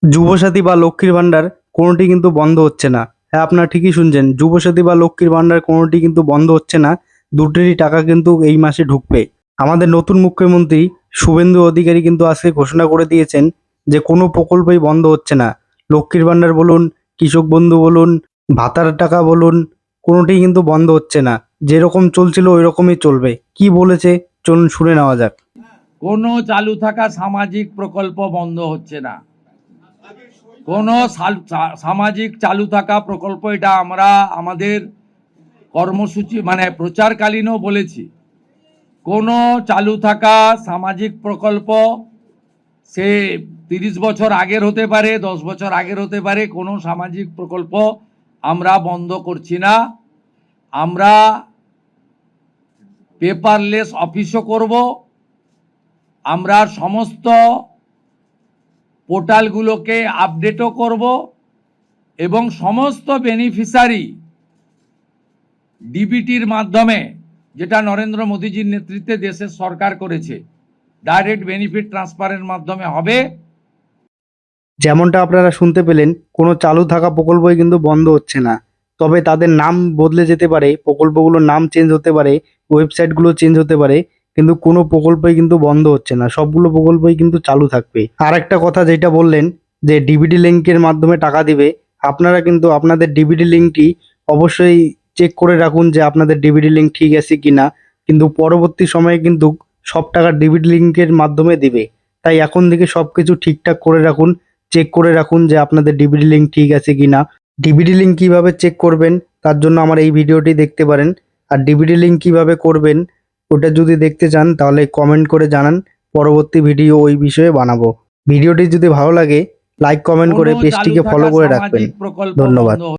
যুবসাথী বা লক্ষ্মীর ভাণ্ডার কোনোটি কিন্তু বন্ধ হচ্ছে না। হ্যাঁ, আপনারা ঠিকই শুনছেন, যুবসাথী বা লক্ষ্মীর ভাণ্ডার কোনোটি কিন্তু বন্ধ হচ্ছে না। দুটিরই টাকা কিন্তু এই মাসে ঢুকবে। আমাদের নতুন মুখ্যমন্ত্রী শুভেন্দু অধিকারী কিন্তু আজকে ঘোষণা করে দিয়েছেন যে কোনো প্রকল্পই বন্ধ হচ্ছে না। লক্ষ্মীর ভাণ্ডার বলুন, কৃষক বন্ধু বলুন, ভাতার টাকা বলুন, কোনোটিই কিন্তু বন্ধ হচ্ছে না। যেরকম চলছিল ওই রকমই চলবে। কি বলেছে চলুন শুনে নেওয়া যাক। কোনো চালু থাকা সামাজিক প্রকল্প বন্ধ হচ্ছে না। কোনো সামাজিক চালু থাকা প্রকল্প, এটা আমরা আমাদের কর্মসূচি মানে প্রচারকালীনও বলেছি। কোনো চালু থাকা সামাজিক প্রকল্প সে 30 বছর আগের হতে পারে, 10 বছর আগের হতে পারে, কোনো সামাজিক প্রকল্প আমরা বন্ধ করছি না। আমরা পেপারলেস অফিসও করব। আমরা সমস্ত পোর্টালগুলোকে আপডেটও করব এবং সমস্ত বেনিফিশিয়ারি ডিবিটির মাধ্যমে, যেটা নরেন্দ্র মোদীজির নেতৃত্বে দেশের সরকার করেছে, ডাইরেক্ট বেনিফিট ট্রান্সফারের মাধ্যমে হবে। যেমনটা আপনারা শুনতে পেলেন, কোনো চালু থাকা প্রকল্পই কিন্তু বন্ধ হচ্ছে না। তবে তাদের নাম বদলে যেতে পারে, প্রকল্পগুলোর নাম চেঞ্জ হতে পারে, ওয়েবসাইটগুলো চেঞ্জ হতে পারে, কিন্তু কোনো প্রকল্পই কিন্তু বন্ধ হচ্ছে না। সবগুলো প্রকল্পই কিন্তু চালু থাকবে। আর একটা কথা যেটা বললেন যে ডিবিটি লিঙ্কের মাধ্যমে টাকা দিবে, আপনারা কিন্তু আপনাদের ডিবিটি লিঙ্কটি অবশ্যই চেক করে রাখুন যে আপনাদের ডিবিটি লিঙ্ক ঠিক আছে কিনা। কিন্তু পরবর্তী সময়ে কিন্তু সব টাকা ডিবিটি লিঙ্কের মাধ্যমে দিবে। তাই এখন থেকে সবকিছু ঠিকঠাক করে রাখুন, চেক করে রাখুন যে আপনাদের ডিবিটি লিঙ্ক ঠিক আছে কিনা। ডিবিটি লিঙ্ক কিভাবে চেক করবেন তার জন্য আমার এই ভিডিওটি দেখতে পারেন। আর ডিবিটি লিঙ্ক কিভাবে করবেন ওটা যদি দেখতে চান তাহলে কমেন্ট করে জানান, পরবর্তী ভিডিও ওই বিষয়ে বানাবো। ভিডিওটি যদি ভালো লাগে লাইক কমেন্ট করে কোনো চালু পেজটিকে ফলো থাকা করে রাখবেন। সামাজিক প্রকল্প ধন্যবাদ। বন্ধ